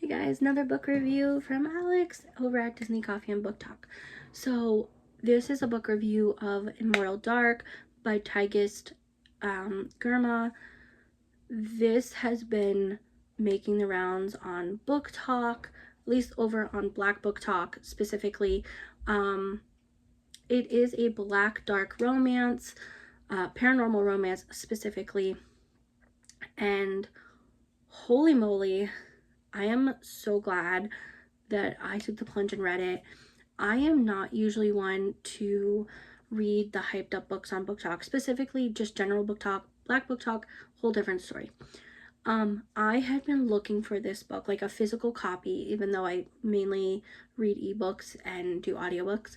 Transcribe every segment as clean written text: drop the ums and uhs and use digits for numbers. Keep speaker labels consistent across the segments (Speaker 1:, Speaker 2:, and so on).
Speaker 1: Hey guys, another book review from Alex over at Disney Coffee and Booktok. So this is a book review of Immortal Dark by Tigest, Girma. This has been making the rounds on Booktok, at least over on Black Booktok specifically. It is a black dark romance, paranormal romance specifically, and holy moly, I am so glad that I took the plunge and read it. I am not usually one to read the hyped up books on Booktok, specifically just general Booktok. Black Booktok, whole different story. I had been looking for this book, like a physical copy, even though I mainly read ebooks and do audiobooks.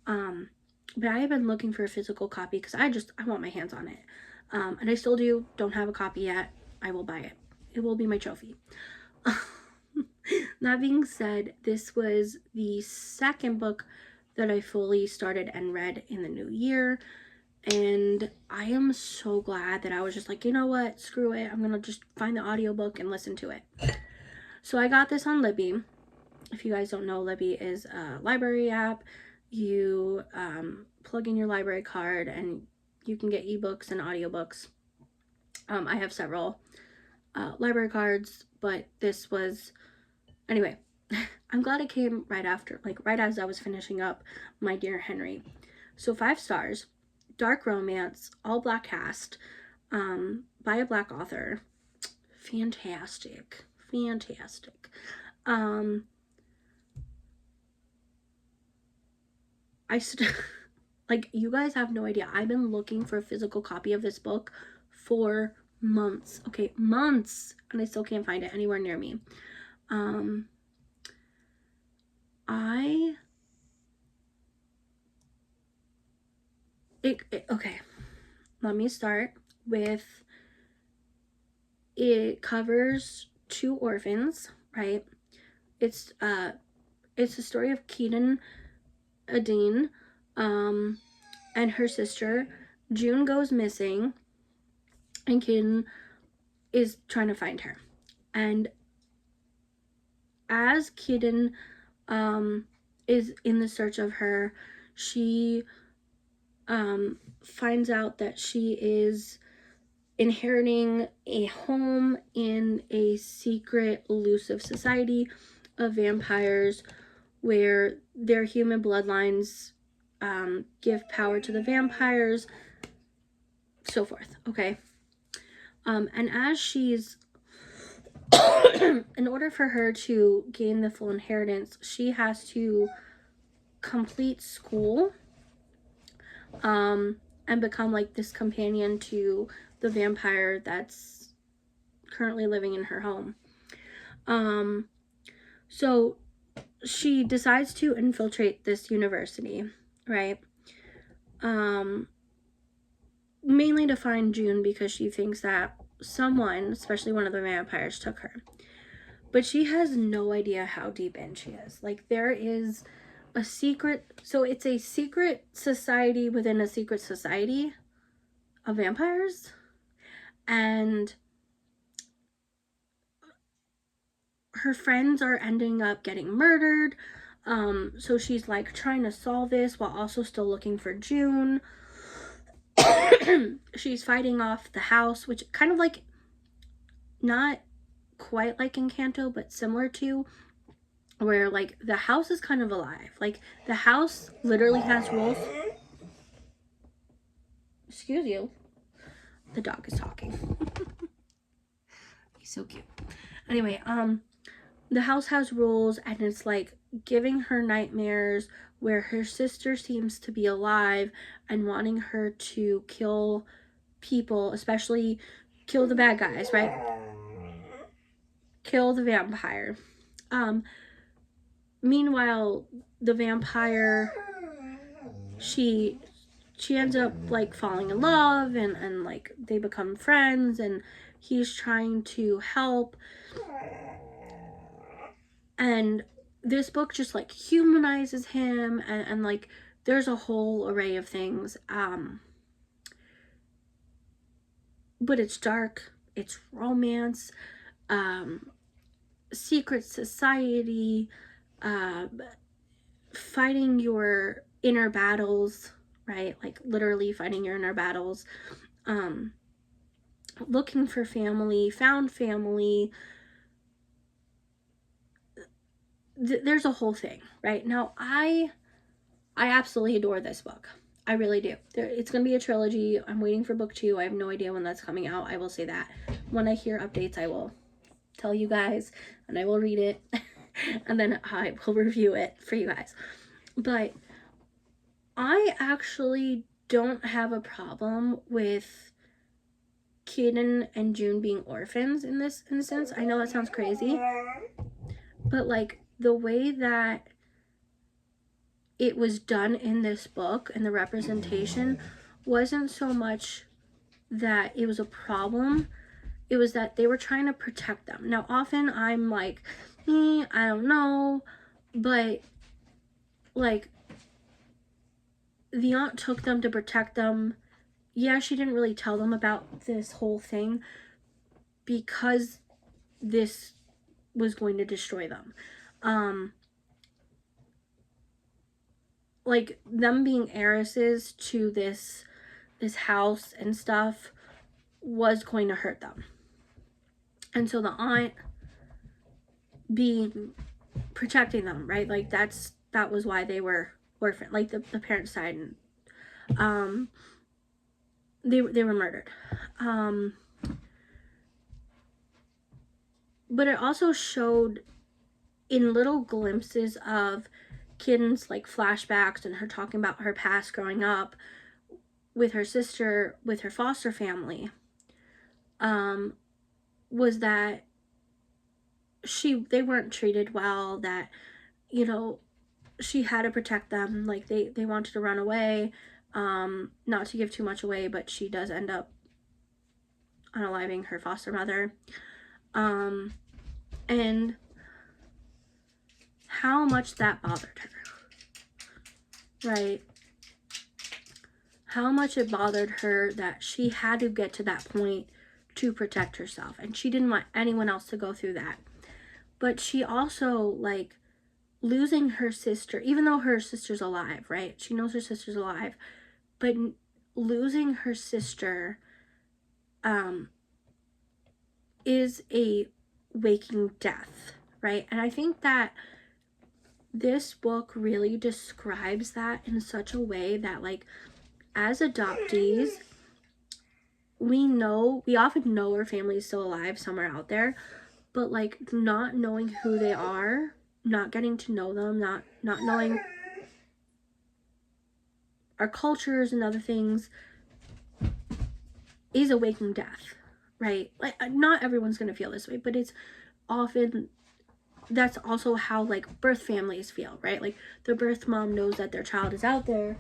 Speaker 1: But I have been looking for a physical copy because I want my hands on it. And I still don't have a copy yet. I will buy it. It will be my trophy. That being said, this was the second book that I fully started and read in the new year, and I am so glad that I was just like, you know what, screw it, I'm gonna just find the audiobook and listen to it. So I got this on Libby. If you guys don't know, Libby is a library app. You plug in your library card and you can get ebooks and audiobooks. I have several library cards, but this was, anyway, I'm glad it came right after, like right as I was finishing up My Dear Henry. So 5 stars, dark romance, all black cast, by a black author. Fantastic. Like, you guys have no idea. I've been looking for a physical copy of this book for months. Okay, months, and I still can't find it anywhere near me. Okay, let me start with, it covers 2 orphans, right? It's the story of Keaton Adine, and her sister. June goes missing, and Keaton is trying to find her. And as Keaton is in the search of her, she finds out that she is inheriting a home in a secret, elusive society of vampires where their human bloodlines give power to the vampires, so forth, okay? And as she's, in order for her to gain the full inheritance, she has to complete school, and become like this companion to the vampire that's currently living in her home. So she decides to infiltrate this university, right? Mainly to find June because she thinks that someone, especially one of the vampires, took her. But she has no idea how deep in she is. Like, there is a secret, so it's a secret society within a secret society of vampires, and her friends are ending up getting murdered. So she's like trying to solve this while also still looking for June. She's fighting off the house, which kind of like, not quite like Encanto, but similar to, where like the house is kind of alive. Like, the house literally has rules. Excuse you. The dog is talking. He's so cute. Anyway, the house has rules, and it's like giving her nightmares where her sister seems to be alive and wanting her to kill people, especially kill the bad guys, right? Kill the vampire. Meanwhile, the vampire, she ends up like falling in love, and like they become friends, and he's trying to help. And this book just like humanizes him, and like there's a whole array of things. But it's dark, it's romance, secret society, fighting your inner battles, right? Like literally fighting your inner battles, looking for family, found family. There's a whole thing, right? Now, I absolutely adore this book. I really do. It's going to be a trilogy. I'm waiting for book 2. I have no idea when that's coming out. I will say that. When I hear updates, I will tell you guys, and I will read it, and then I will review it for you guys. But I actually don't have a problem with Kaden and June being orphans in this instance. I know that sounds crazy, but like the way that it was done in this book and the representation wasn't so much that it was a problem, it was that they were trying to protect them. Now often I'm like, I don't know, but like the aunt took them to protect them. Yeah, she didn't really tell them about this whole thing because this was going to destroy them. Like them being heiresses to this house and stuff was going to hurt them. And so the aunt being protecting them, right? Like that was why they were orphaned. Like the parents died, and they were murdered. But it also showed in little glimpses of Kiden's like flashbacks and her talking about her past growing up with her sister, with her foster family, was that they weren't treated well, that, you know, she had to protect them. Like they wanted to run away, not to give too much away, but she does end up unaliving her foster mother. And how much that bothered her, right? How much it bothered her that she had to get to that point to protect herself, and she didn't want anyone else to go through that. But she also, like, losing her sister, even though her sister's alive, right? She knows her sister's alive, but losing her sister is a waking death, right? And I think that this book really describes that in such a way that, like, as adoptees, we often know our family is still alive somewhere out there, but like not knowing who they are, not getting to know them, not knowing our cultures and other things is a waking death, right? Like not everyone's gonna feel this way, but it's often, that's also how like birth families feel, right? Like the birth mom knows that their child is out there,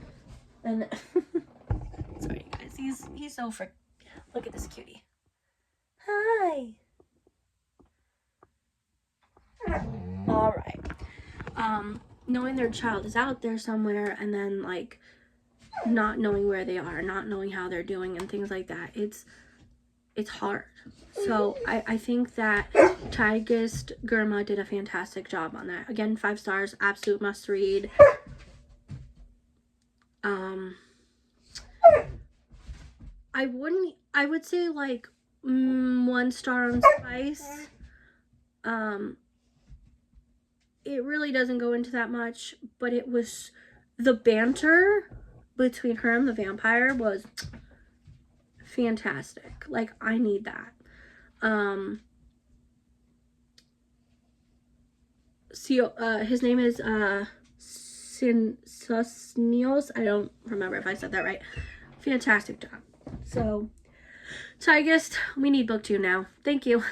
Speaker 1: and sorry guys, he's so look at this cutie. Hi. All right. Knowing their child is out there somewhere, and then like not knowing where they are, not knowing how they're doing and things like that, it's hard. So I think that Tigest Girma did a fantastic job on that. Again, 5 stars, absolute must read. I would say like 1 star on Spice. It really doesn't go into that much, but it was, the banter between her and the vampire was fantastic. Like, I need that. His name is Susnios. I don't remember if I said that right. Fantastic job. So, Tigest, we need book 2 now. Thank you.